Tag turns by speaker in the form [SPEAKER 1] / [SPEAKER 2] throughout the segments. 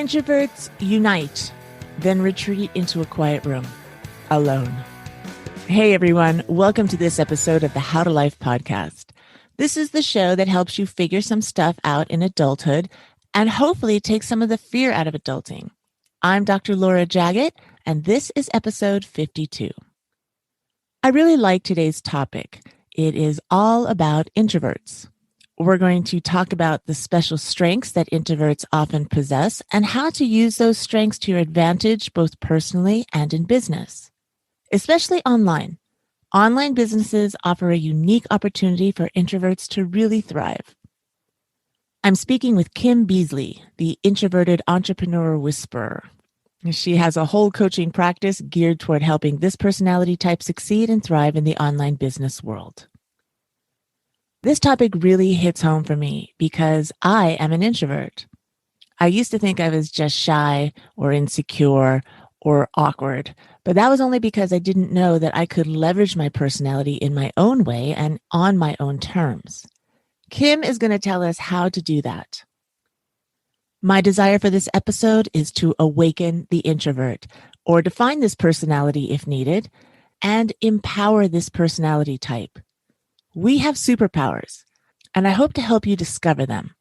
[SPEAKER 1] Introverts unite, then retreat into a quiet room, alone. Hey everyone, welcome to this episode of the How to Life podcast. This is the show that helps you figure some stuff out in adulthood and hopefully take some of the fear out of adulting. I'm Dr. Laura Jaggett, and this is episode 52. I really like today's topic. It is all about introverts. We're going to talk about the special strengths that introverts often possess and how to use those strengths to your advantage, both personally and in business, especially online. Online businesses offer a unique opportunity for introverts to really thrive. I'm speaking with Kim Beasley, the introverted entrepreneur whisperer. She has a whole coaching practice geared toward helping this personality type succeed and thrive in the online business world. This topic really hits home for me because I am an introvert. I used to think I was just shy or insecure or awkward, but that was only because I didn't know that I could leverage my personality in my own way and on my own terms. Kim is going to tell us how to do that. My desire for this episode is to awaken the introvert, or define this personality if needed, and empower this personality type. We have superpowers, and I hope to help you discover them.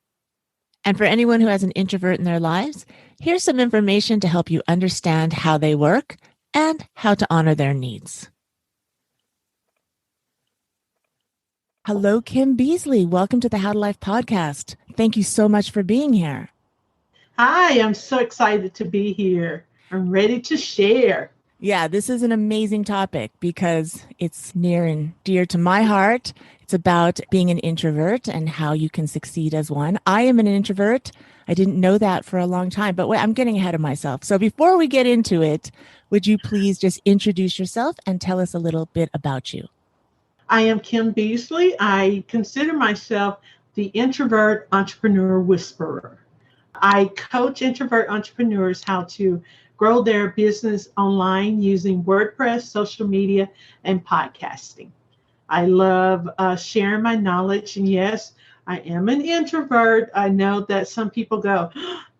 [SPEAKER 1] And for anyone who has an introvert in their lives, here's some information to help you understand how they work and how to honor their needs. Hello, Kim Beasley. Welcome to the How to Life podcast. Thank you so much for being here.
[SPEAKER 2] Hi, I'm so excited to be here. I'm ready to share.
[SPEAKER 1] Yeah, this is an amazing topic because it's near and dear to my heart. It's about being an introvert and how you can succeed as one. I am an introvert. I didn't know that for a long time, but wait, I'm getting ahead of myself. So before we get into it, would you please just introduce yourself and tell us a little bit about you?
[SPEAKER 2] I am Kim Beasley. I consider myself the introvert entrepreneur whisperer. I coach introvert entrepreneurs how to grow their business online using WordPress, social media, and podcasting. I love sharing my knowledge. And yes, I am an introvert. I know that some people go,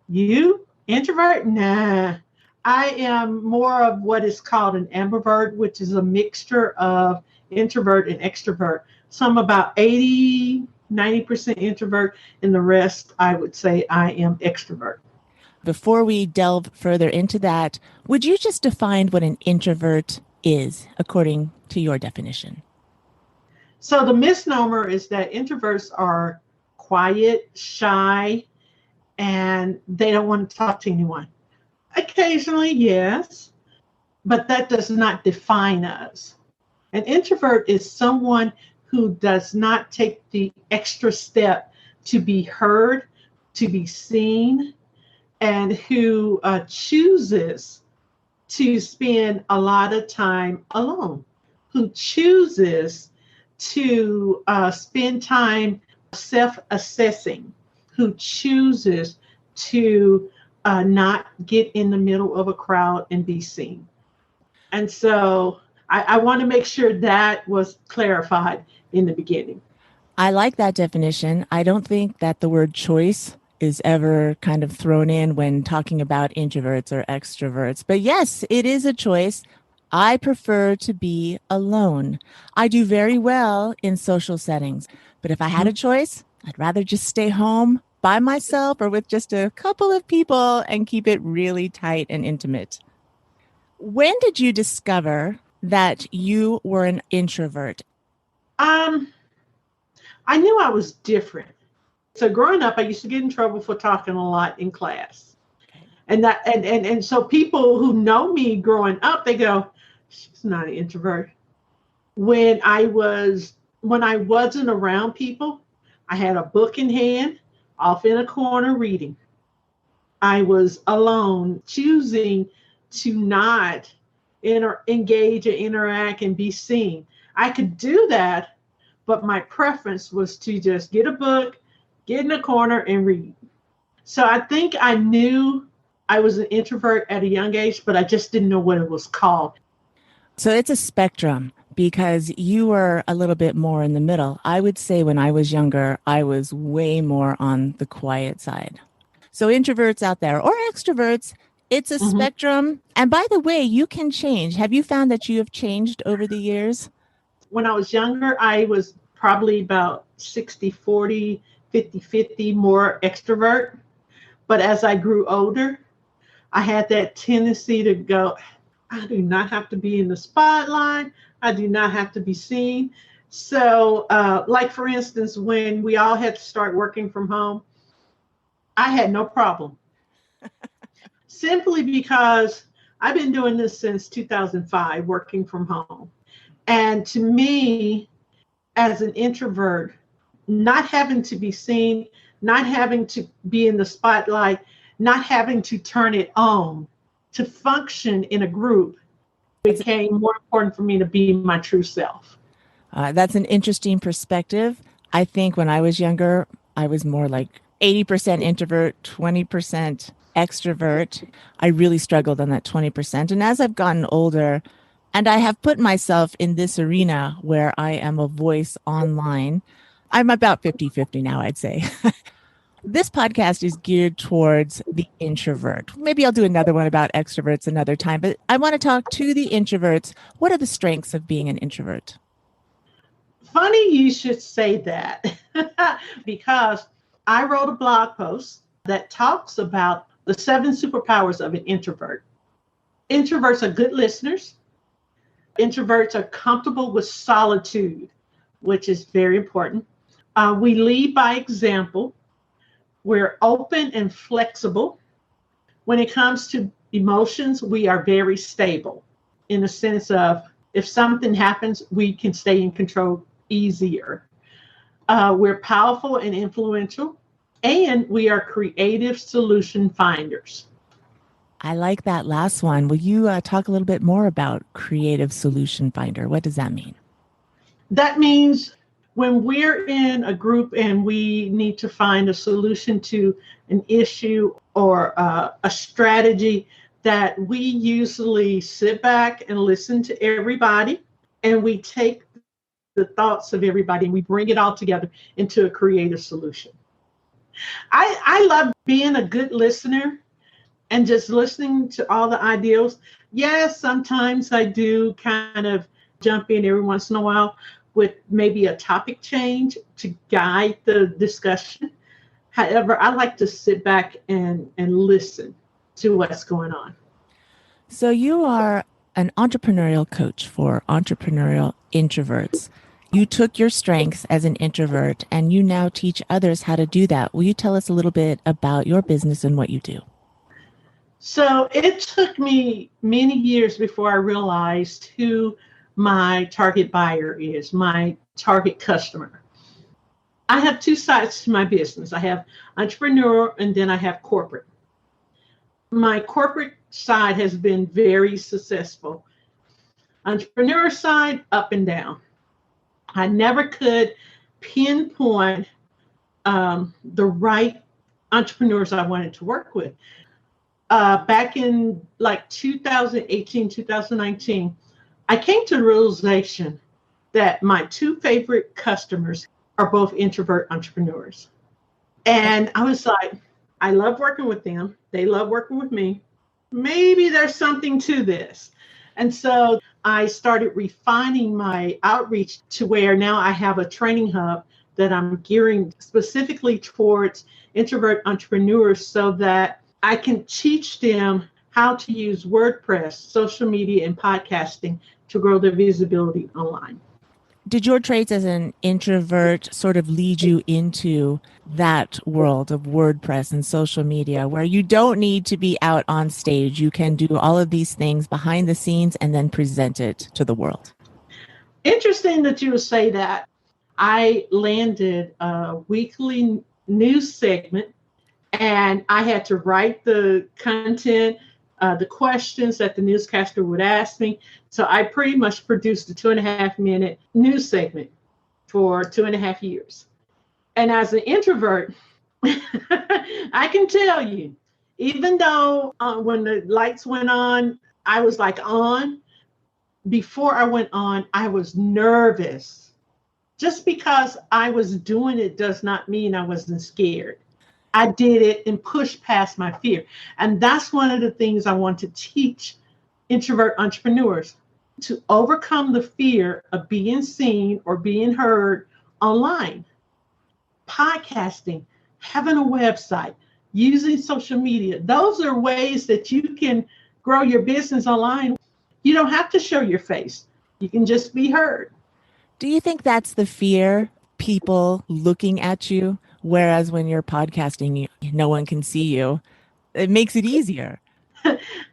[SPEAKER 2] you introvert? Nah. I am more of what is called an ambivert, which is a mixture of introvert and extrovert. So I'm about 90% introvert, and the rest, I would say I am extrovert.
[SPEAKER 1] Before we delve further into that, would you just define what an introvert is according to your definition?
[SPEAKER 2] So the misnomer is that introverts are quiet, shy, and they don't want to talk to anyone. Occasionally, yes, but that does not define us. An introvert is someone who does not take the extra step to be heard, to be seen, and who chooses to spend a lot of time alone, who chooses to spend time self-assessing, who chooses to not get in the middle of a crowd and be seen. And so I want to make sure that was clarified in the beginning.
[SPEAKER 1] I like that definition. I don't think that the word choice is ever kind of thrown in when talking about introverts or extroverts. But yes, it is a choice. I prefer to be alone. I do very well in social settings, but if I had a choice, I'd rather just stay home by myself or with just a couple of people and keep it really tight and intimate. When did you discover that you were an introvert?
[SPEAKER 2] I knew I was different. So growing up, I used to get in trouble for talking a lot in class. And so people who know me growing up, they go, she's not an introvert. When I wasn't around people, I had a book in hand, off in a corner reading. I was alone, choosing to not engage and interact and be seen. I could do that, but my preference was to just get a book, get in a corner and read. So I think I knew I was an introvert at a young age, but I just didn't know what it was called.
[SPEAKER 1] So it's a spectrum because you were a little bit more in the middle. I would say when I was younger, I was way more on the quiet side. So introverts out there or extroverts, it's a
[SPEAKER 2] Mhm.
[SPEAKER 1] spectrum. And by the way, you can change. Have you found that you have changed over the years?
[SPEAKER 2] When I was younger, I was probably about 60-40, 50-50 more extrovert. But as I grew older, I had that tendency to go, I do not have to be in the spotlight. I do not have to be seen. So, like for instance, when we all had to start working from home, I had no problem simply because I've been doing this since 2005, working from home. And to me, as an introvert, not having to be seen, not having to be in the spotlight, not having to turn it on to function in a group became more important for me to be my true self.
[SPEAKER 1] That's an interesting perspective. I think when I was younger, I was more like 80% introvert, 20% extrovert. I really struggled on that 20%. And as I've gotten older, and I have put myself in this arena where I am a voice online, I'm about 50-50 now, I'd say. This podcast is geared towards the introvert. Maybe I'll do another one about extroverts another time, but I want to talk to the introverts. What are the strengths of being an introvert?
[SPEAKER 2] Funny you should say that because I wrote a blog post that talks about the 7 superpowers of an introvert. Introverts are good listeners. Introverts are comfortable with solitude, which is very important. We lead by example. We're open and flexible. When it comes to emotions, we are very stable in the sense of if something happens, we can stay in control easier. We're powerful and influential, and we are creative solution finders.
[SPEAKER 1] I like that last one. Will you talk a little bit more about creative solution finder? What does that mean?
[SPEAKER 2] That means when we're in a group and we need to find a solution to an issue or a strategy, that we usually sit back and listen to everybody and we take the thoughts of everybody and we bring it all together into a creative solution. I love being a good listener and just listening to all the ideas. Yes, sometimes I do kind of jump in every once in a while with maybe a topic change to guide the discussion. However, I like to sit back and listen to what's going on.
[SPEAKER 1] So you are an entrepreneurial coach for entrepreneurial introverts. You took your strengths as an introvert and you now teach others how to do that. Will you tell us a little bit about your business and what you do?
[SPEAKER 2] So it took me many years before I realized who my target buyer is, my target customer. I have 2 sides to my business. I have entrepreneur and then I have corporate. My corporate side has been very successful. Entrepreneur side, up and down. I never could pinpoint the right entrepreneurs I wanted to work with. Back in like 2018, 2019, I came to the realization that my 2 favorite customers are both introvert entrepreneurs. And I was like, I love working with them. They love working with me. Maybe there's something to this. And so I started refining my outreach to where now I have a training hub that I'm gearing specifically towards introvert entrepreneurs so that I can teach them how to use WordPress, social media, and podcasting to grow their visibility online.
[SPEAKER 1] Did your traits as an introvert sort of lead you into that world of WordPress and social media where you don't need to be out on stage? You can do all of these things behind the scenes and then present it to the world.
[SPEAKER 2] Interesting that you would say that. I landed a weekly news segment and I had to write the content, the questions that the newscaster would ask me. So I pretty much produced a 2.5-minute news segment for 2.5 years. And as an introvert, I can tell you, even though when the lights went on, I was like on, before I went on, I was nervous. Just because I was doing it does not mean I wasn't scared. I did it and pushed past my fear. And that's one of the things I want to teach introvert entrepreneurs, to overcome the fear of being seen or being heard online. Podcasting, having a website, using social media. Those are ways that you can grow your business online. You don't have to show your face. You can just be heard.
[SPEAKER 1] Do you think that's the fear, people looking at you? Whereas when you're podcasting, no one can see you. It makes it easier.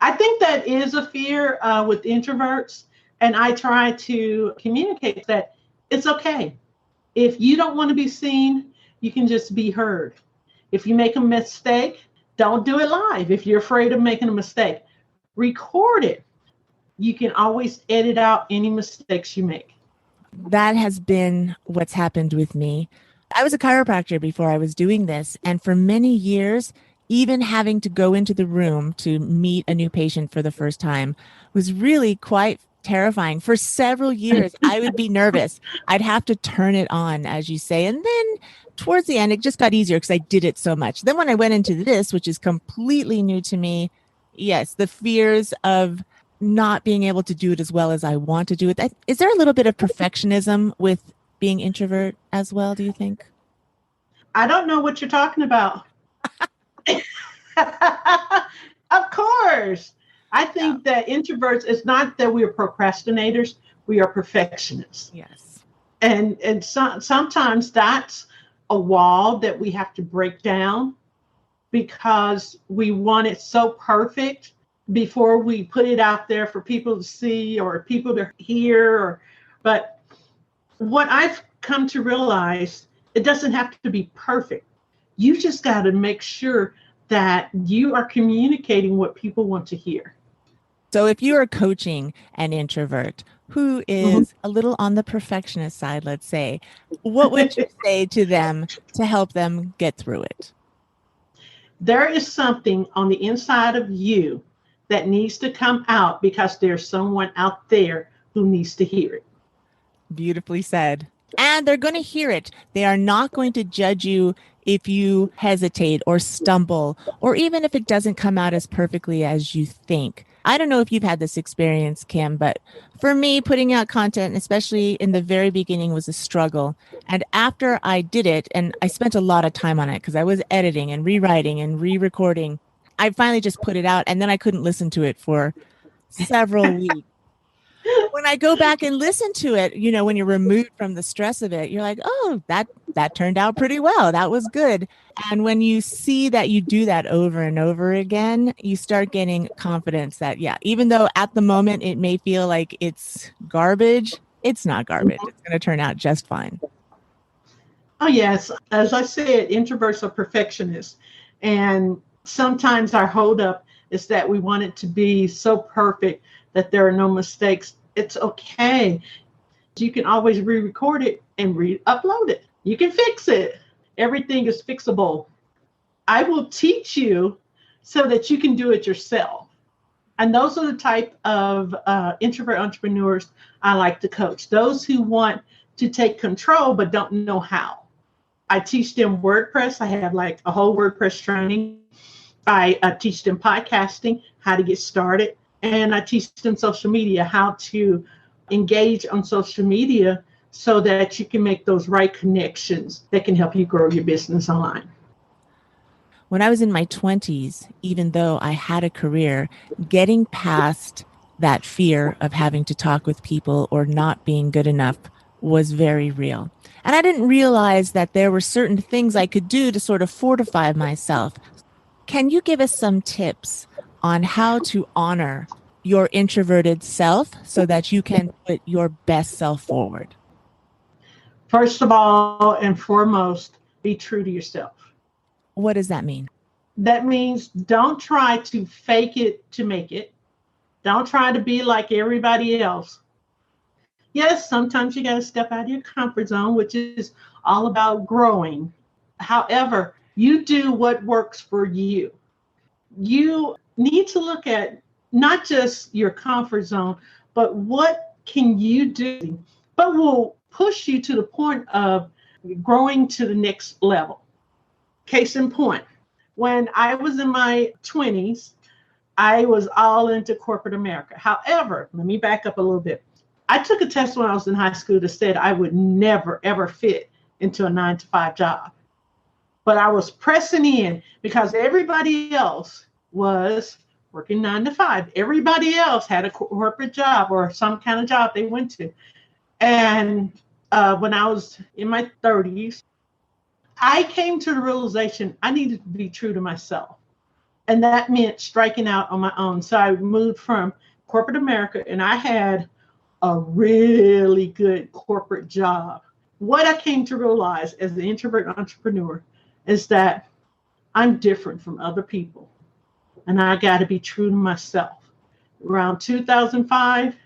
[SPEAKER 2] I think that is a fear with introverts. And I try to communicate that it's okay. If you don't want to be seen, you can just be heard. If you make a mistake, don't do it live. If you're afraid of making a mistake, record it. You can always edit out any mistakes you make.
[SPEAKER 1] That has been what's happened with me. I was a chiropractor before I was doing this. And for many years, even having to go into the room to meet a new patient for the first time was really quite terrifying. For several years, I would be nervous. I'd have to turn it on, as you say. And then towards the end, it just got easier because I did it so much. Then when I went into this, which is completely new to me, yes, the fears of not being able to do it as well as I want to do it. Is there a little bit of perfectionism with being introvert as well, do you think?
[SPEAKER 2] I don't know what you're talking about. Of course. I think that introverts, it's not that we are procrastinators, we are perfectionists.
[SPEAKER 1] Yes.
[SPEAKER 2] And sometimes that's a wall that we have to break down because we want it so perfect before we put it out there for people to see or people to hear. But what I've come to realize, it doesn't have to be perfect. You just got to make sure that you are communicating what people want to hear.
[SPEAKER 1] So if you are coaching an introvert who is a little on the perfectionist side, let's say, what would you say to them to help them get through it?
[SPEAKER 2] There is something on the inside of you that needs to come out because there's someone out there who needs to hear it.
[SPEAKER 1] Beautifully said. And they're going to hear it. They are not going to judge you if you hesitate or stumble, or even if it doesn't come out as perfectly as you think. I don't know if you've had this experience, Kim, but for me, putting out content, especially in the very beginning, was a struggle. And after I did it, and I spent a lot of time on it because I was editing and rewriting and re-recording, I finally just put it out, and then I couldn't listen to it for several weeks. When I go back and listen to it, you know, when you're removed from the stress of it, you're like, oh, that turned out pretty well. That was good. And when you see that you do that over and over again, you start getting confidence that, yeah, even though at the moment it may feel like it's garbage, it's not garbage. It's going to turn out just fine.
[SPEAKER 2] Oh, yes. As I said, introverts are perfectionists. And sometimes our holdup is that we want it to be so perfect that there are no mistakes. It's okay. You can always re-record it and re-upload it. You can fix it. Everything is fixable. I will teach you so that you can do it yourself. And those are the type of introvert entrepreneurs I like to coach. Those who want to take control but don't know how. I teach them WordPress. I have like a whole WordPress training. I teach them podcasting, how to get started. And I teach them social media, how to engage on social media so that you can make those right connections that can help you grow your business online.
[SPEAKER 1] When I was in my 20s, even though I had a career, getting past that fear of having to talk with people or not being good enough was very real. And I didn't realize that there were certain things I could do to sort of fortify myself. Can you give us some tips on how to honor your introverted self so that you can put your best self forward?
[SPEAKER 2] First of all and foremost, be true to yourself.
[SPEAKER 1] What does that mean?
[SPEAKER 2] That means don't try to fake it to make it. Don't try to be like everybody else. Yes, sometimes you got to step out of your comfort zone, which is all about growing. However, you do what works for you. You need to look at not just your comfort zone, but what can you do, but will push you to the point of growing to the next level. Case in point, when I was in my 20s, I was all into corporate America. However, let me back up a little bit. I took a test when I was in high school that said I would never, ever fit into a 9-to-5 job. But I was pressing in because everybody else was working 9 to 5. Everybody else had a corporate job or some kind of job they went to. And when I was in my 30s, I came to the realization I needed to be true to myself. And that meant striking out on my own. So I moved from corporate America, and I had a really good corporate job. What I came to realize as an introvert entrepreneur is that I'm different from other people, and I got to be true to myself. Around 2005,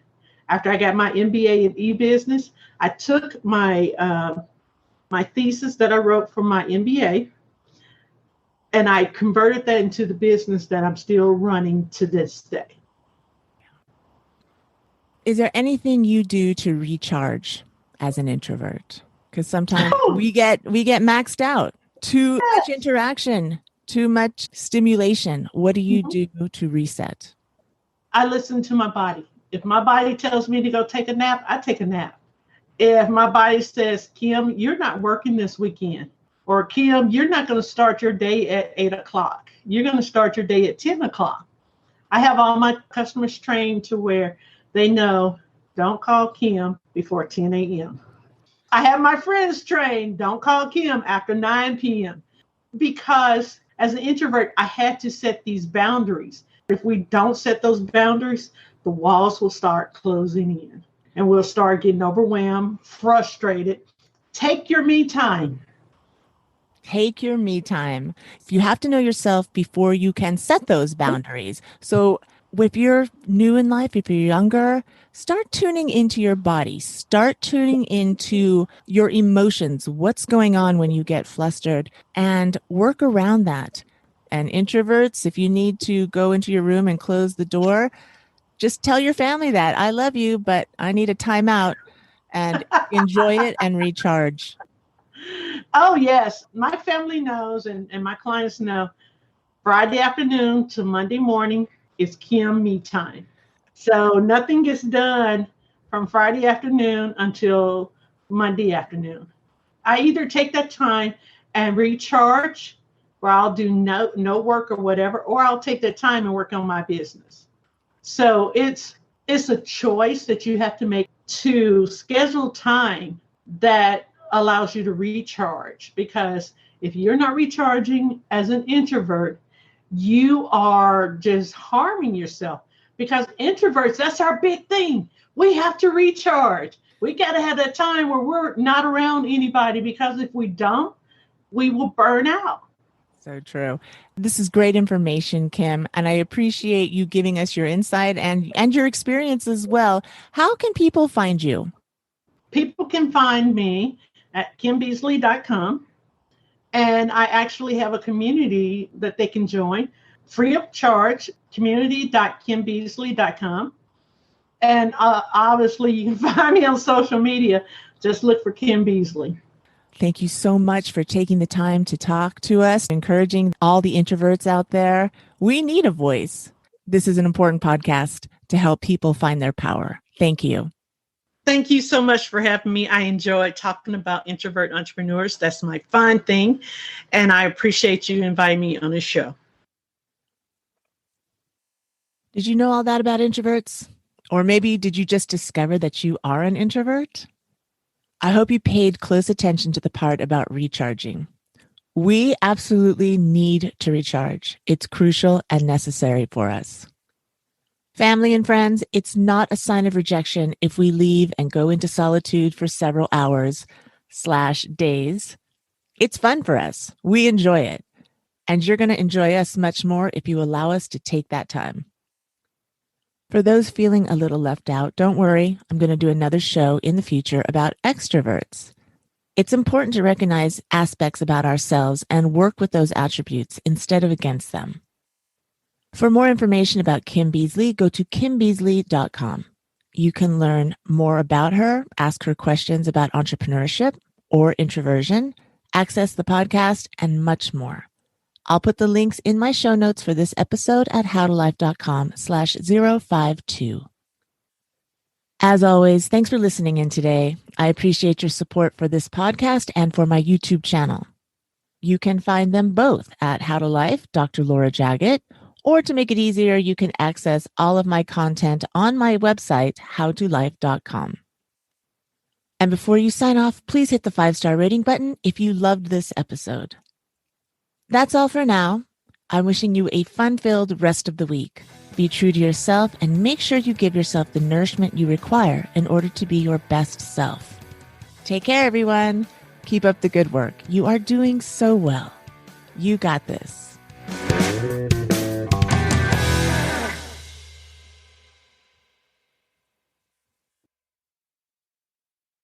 [SPEAKER 2] after I got my MBA in e-business, I took my thesis that I wrote for my MBA, and I converted that into the business that I'm still running to this day.
[SPEAKER 1] Is there anything you do to recharge as an introvert? Because sometimes we get maxed out. Too much interaction, too much stimulation. What do you do to reset?
[SPEAKER 2] I listen to my body. If my body tells me to go take a nap, I take a nap. If my body says, Kim, you're not working this weekend, or Kim, you're not going to start your day at 8 o'clock. You're going to start your day at 10 o'clock. I have all my customers trained to where they know, don't call Kim before 10 a.m. I have my friends trained, don't call Kim after 9 p.m. Because as an introvert, I had to set these boundaries. If we don't set those boundaries, the walls will start closing in and we'll start getting overwhelmed, frustrated. Take your me time.
[SPEAKER 1] Take your me time. You have to know yourself before you can set those boundaries. So if you're new in life, if you're younger, start tuning into your body. Start tuning into your emotions. What's going on when you get flustered, and work around that. And introverts, if you need to go into your room and close the door, just tell your family that I love you, but I need a timeout, and enjoy it and recharge.
[SPEAKER 2] Oh, yes. My family knows, and my clients know, Friday afternoon to Monday morning is Kim me time. So nothing gets done from Friday afternoon until Monday afternoon. I either take that time and recharge, where I'll do no work or whatever, or I'll take that time and work on my business. So it's a choice that you have to make to schedule time that allows you to recharge. Because if you're not recharging as an introvert, you are just harming yourself. Because introverts, that's our big thing. We have to recharge. We got to have that time where we're not around anybody, because if we don't, we will burn out.
[SPEAKER 1] So true. This is great information, Kim, and I appreciate you giving us your insight and your experience as well. How can people find you?
[SPEAKER 2] People can find me at kimbeasley.com. And I actually have a community that they can join free of charge, community.kimbeasley.com. And obviously, you can find me on social media. Just look for Kim Beasley.
[SPEAKER 1] Thank you so much for taking the time to talk to us, encouraging all the introverts out there. We need a voice. This is an important podcast to help people find their power. Thank you.
[SPEAKER 2] Thank you so much for having me. I enjoy talking about introvert entrepreneurs. That's my fun thing. And I appreciate you inviting me on this show.
[SPEAKER 1] Did you know all that about introverts? Or maybe did you just discover that you are an introvert? I hope you paid close attention to the part about recharging. We absolutely need to recharge. It's crucial and necessary for us. Family and friends, it's not a sign of rejection if we leave and go into solitude for several hours/days. It's fun for us. We enjoy it. And you're going to enjoy us much more if you allow us to take that time. For those feeling a little left out, don't worry. I'm going to do another show in the future about extroverts. It's important to recognize aspects about ourselves and work with those attributes instead of against them. For more information about Kim Beasley, go to kimbeasley.com. You can learn more about her, ask her questions about entrepreneurship or introversion, access the podcast, and much more. I'll put the links in my show notes for this episode at howtolife.com/052. As always, thanks for listening in today. I appreciate your support for this podcast and for my YouTube channel. You can find them both at How to Life, Dr. Laura Jaggett, or to make it easier, you can access all of my content on my website, howtolife.com. And before you sign off, please hit the 5-star rating button if you loved this episode. That's all for now. I'm wishing you a fun-filled rest of the week. Be true to yourself and make sure you give yourself the nourishment you require in order to be your best self. Take care, everyone. Keep up the good work. You are doing so well. You got this.